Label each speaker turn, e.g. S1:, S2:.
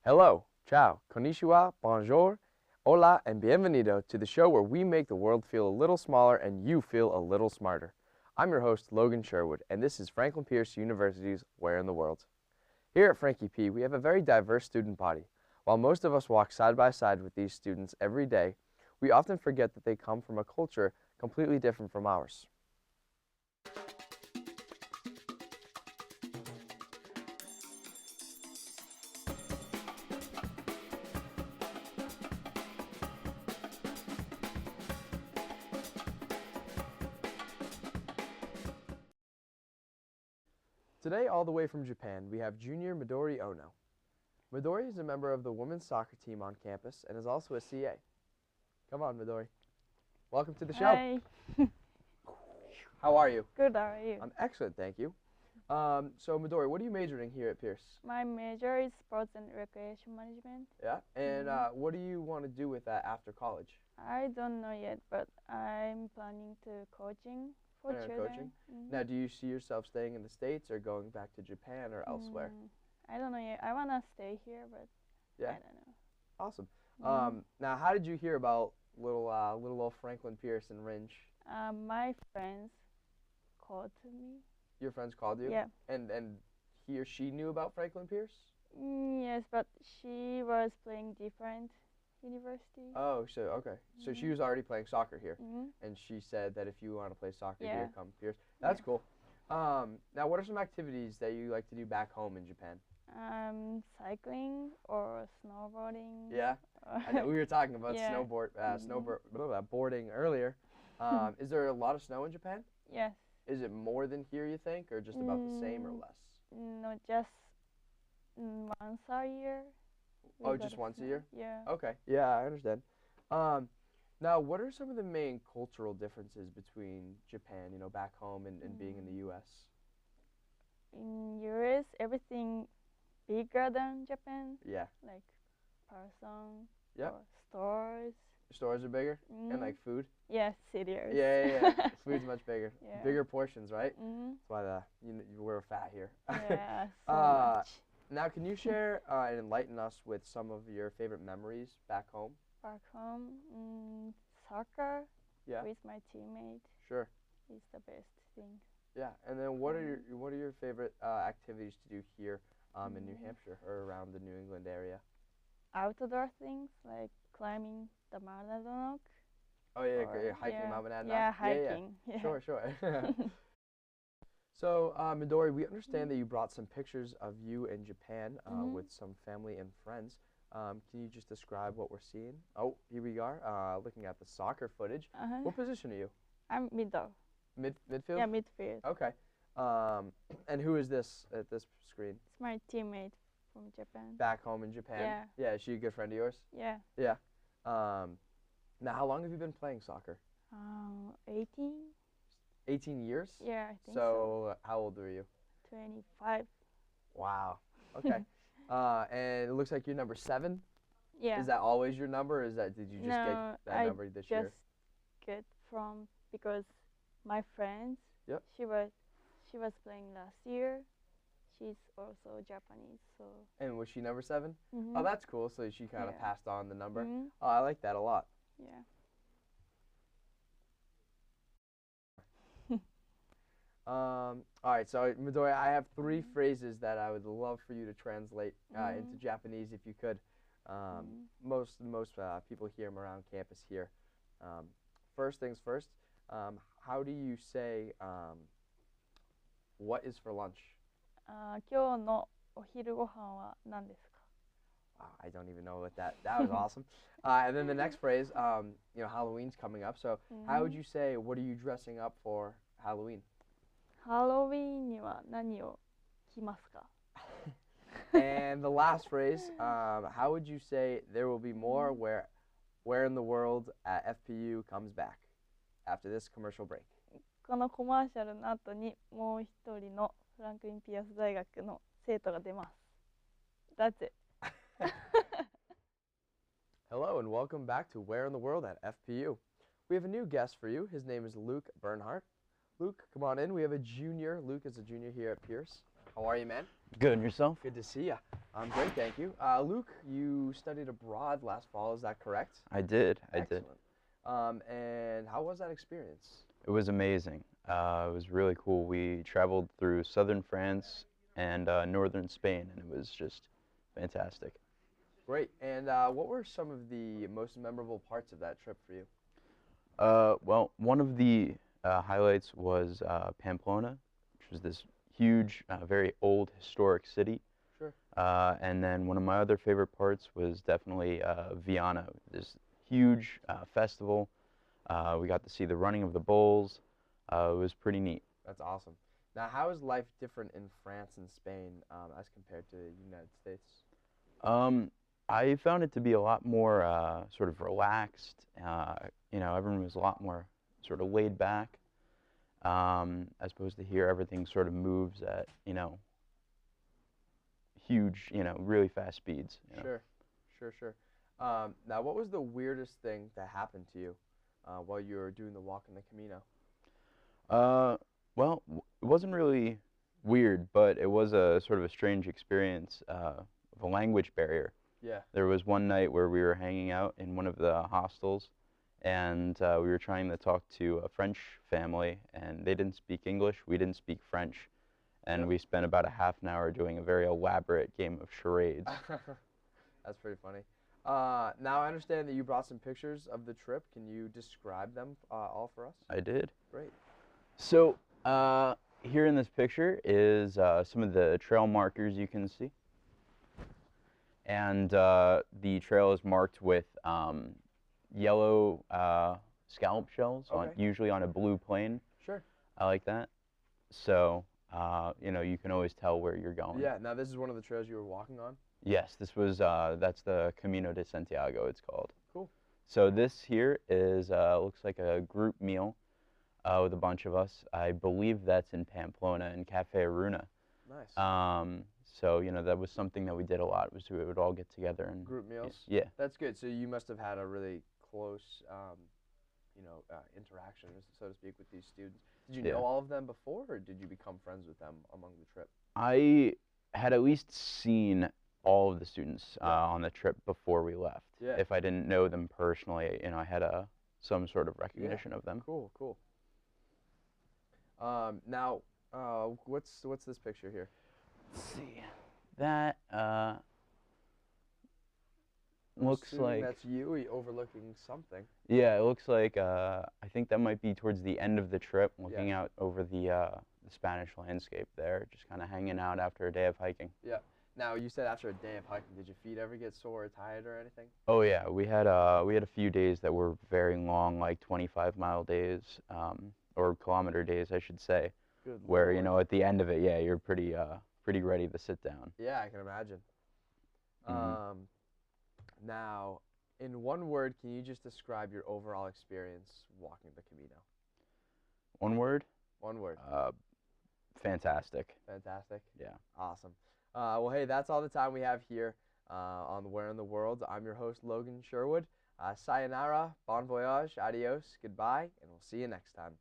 S1: Hello, ciao, konnichiwa, bonjour, hola, and bienvenido to the show where we make the world feel a little smaller and you feel a little smarter. I'm your host, Logan Sherwood, and this is Franklin Pierce University's Where in the World. Here at Frankie P, we have a very diverse student body. While most of us walk side by side with these students every day, we often forget that they come from a culture completely different from ours. Today, all the way from Japan, we have junior Midori Ono. Midori is a member of the women's soccer team on campus and is also a CA. Come on, Midori. Welcome to the show.
S2: Hi.
S1: How are you?
S2: Good, how are you?
S1: I'm excellent, thank you. So, Midori, what are you majoring here at Pierce?
S2: My major is sports and recreation management.
S1: Yeah, and what do you want to do with that after college?
S2: I don't know yet, but I'm planning to coaching for children.
S1: Coaching? Now, do you see yourself staying in the States or going back to Japan or elsewhere?
S2: I don't know yet. I want to stay here, but
S1: Yeah.
S2: I don't know.
S1: Awesome. Now, how did you hear about little old Franklin Pierce and Ringe?
S2: My friends called to me.
S1: Your friends called you?
S2: Yeah.
S1: And he or she knew about Franklin Pierce?
S2: Yes, but she was playing different university.
S1: Oh, so okay. So she was already playing soccer here,
S2: Mm-hmm.
S1: and she said that if you want to play soccer
S2: Yeah.
S1: here, come Pierce. That's cool. Now, what are some activities that you like to do back home in Japan?
S2: Cycling or snowboarding.
S1: Yeah, I know we were talking about
S2: Yeah.
S1: boarding earlier. Is there a lot of snow in Japan?
S2: Yes.
S1: Is it more than here, you think, or just about the same or less?
S2: No, just once a year.
S1: Oh, just once a year?
S2: Yeah.
S1: Okay. Yeah, I understand. Now, what are some of the main cultural differences between Japan, back home and being in the U.S.?
S2: In US, everything bigger than Japan,
S1: Yeah.
S2: like person
S1: Yep.
S2: or stores.
S1: Stores are bigger and like food.
S2: Yeah, cities.
S1: Yeah. Food's much bigger.
S2: Yeah.
S1: Bigger portions, right?
S2: Mm-hmm.
S1: That's why we're fat here.
S2: Yeah, so
S1: Uh,
S2: much.
S1: Now, can you share and enlighten us with some of your favorite memories back home?
S2: Back home, soccer
S1: Yeah.
S2: with my teammate
S1: Sure.
S2: is the best thing.
S1: Yeah. And then what are your favorite activities to do here in New Hampshire or around the New England area?
S2: Outdoor things like climbing the Monadnock.
S1: Oh yeah,
S2: Or,
S1: you're hiking
S2: yeah.
S1: Mount Monadnock.
S2: Yeah, hiking. Yeah.
S1: Sure. So, Midori, we understand that you brought some pictures of you in Japan with some family and friends. Can you just describe what we're seeing? Oh, here we are, looking at the soccer footage. What position are you?
S2: I'm middle.
S1: Midfield?
S2: Yeah, midfield.
S1: Okay. And who is this at this screen?
S2: It's my teammate from Japan.
S1: Back home in Japan?
S2: Yeah.
S1: Yeah, is she a good friend of yours?
S2: Yeah.
S1: Yeah. Now, how long have you been playing soccer?
S2: 18?
S1: 18 years?
S2: Yeah, I think so.
S1: So, how old were you?
S2: 25.
S1: Wow. Okay. And it looks like you're number 7?
S2: Yeah.
S1: Is that always your number, or did you just get that number this year?
S2: Just get from because my friends.
S1: Yep.
S2: She was playing last year. She's also Japanese, so.
S1: And was she number 7?
S2: Mm-hmm.
S1: Oh, that's cool. So she kind of
S2: Yeah.
S1: passed on the number.
S2: Mm-hmm.
S1: Oh, I like that a lot.
S2: Yeah.
S1: All right. So Midori, I have 3 phrases that I would love for you to translate into Japanese, if you could. Most people hear them around campus here. First things first. How do you say what is for lunch?
S2: 今日のお昼ご飯は何ですか?
S1: Wow, I don't even know what that was awesome. And then the next phrase, Halloween's coming up. So how would you say, what are you dressing up for Halloween?
S2: ハロウィーンには何を着ますか?
S1: And the last phrase, how would you say there will be more where in the world FPU comes back after this commercial break?
S2: このコマーシャルの後にもう一人のフランクリン・ピアス大学の生徒が出ます。That's it.
S1: Hello and welcome back to Where in the World at FPU. We have a new guest for you. His name is Luke Bernhardt. Luke, come on in. We have a junior. Luke is a junior here at Pierce. How are you, man?
S3: Good, and yourself?
S1: Good to see you. I'm great, thank you. Luke, you studied abroad last fall, is that correct?
S3: I did.
S1: Excellent. And how was that experience?
S3: It was amazing. It was really cool. We traveled through southern France and northern Spain, and it was just fantastic.
S1: Great. And what were some of the most memorable parts of that trip for you?
S3: Well, one of the highlights was Pamplona, which was this huge, very old historic city.
S1: Sure.
S3: And then one of my other favorite parts was definitely Viana, this huge festival. We got to see the running of the bulls. It was pretty neat.
S1: That's awesome. Now, how is life different in France and Spain as compared to the United States?
S3: I found it to be a lot more sort of relaxed. Everyone was a lot more sort of laid back, as opposed to here, everything sort of moves at, huge, really fast speeds.
S1: Sure. Now, what was the weirdest thing that happened to you while you were doing the walk in the Camino?
S3: Well, it wasn't really weird, but it was a sort of a strange experience of a language barrier.
S1: Yeah.
S3: There was one night where we were hanging out in one of the hostels, and we were trying to talk to a French family, and they didn't speak English, we didn't speak French, and we spent about a half an hour doing a very elaborate game of charades.
S1: That's pretty funny. Now, I understand that you brought some pictures of the trip. Can you describe them all for us?
S3: I did.
S1: Great.
S3: So, here in this picture is some of the trail markers you can see. And the trail is marked with yellow scallop shells, usually on a blue plane.
S1: Sure.
S3: I like that. So, you can always tell where you're going.
S1: Yeah, now this is one of the trails you were walking on?
S3: Yes, this was, that's the Camino de Santiago, it's called.
S1: Cool.
S3: So this here is, looks like a group meal with a bunch of us. I believe that's in Pamplona in Cafe Aruna.
S1: Nice.
S3: So, that was something that we did a lot, was we would all get together and...
S1: Group meals?
S3: Yeah.
S1: That's good. So you must have had a really close, interaction, so to speak, with these students. Did you know all of them before, or did you become friends with them among the trip?
S3: I had at least seen all of the students on the trip before we left.
S1: Yeah.
S3: If I didn't know them personally, I had some sort of recognition of them.
S1: Cool. Now, what's this picture here?
S3: Let's see. That looks like...
S1: that's you overlooking something.
S3: Yeah, it looks like, I think that might be towards the end of the trip, looking out over the Spanish landscape there, just kind of hanging out after a day of hiking.
S1: Yeah. Now, you said after a day of hiking, did your feet ever get sore or tired or anything?
S3: Oh yeah, we had a few days that were very long, like 25-mile days, or kilometer days, I should say.
S1: Good
S3: where
S1: Lord.
S3: at the end of it, yeah, you're pretty ready to sit down.
S1: Yeah, I can imagine.
S3: Mm-hmm.
S1: Now, in one word, can you just describe your overall experience walking the Camino?
S3: One word?
S1: One word.
S3: Fantastic.
S1: Fantastic?
S3: Yeah.
S1: Awesome. Well, hey, that's all the time we have here on Where in the World. I'm your host, Logan Sherwood. Sayonara, bon voyage, adios, goodbye, and we'll see you next time.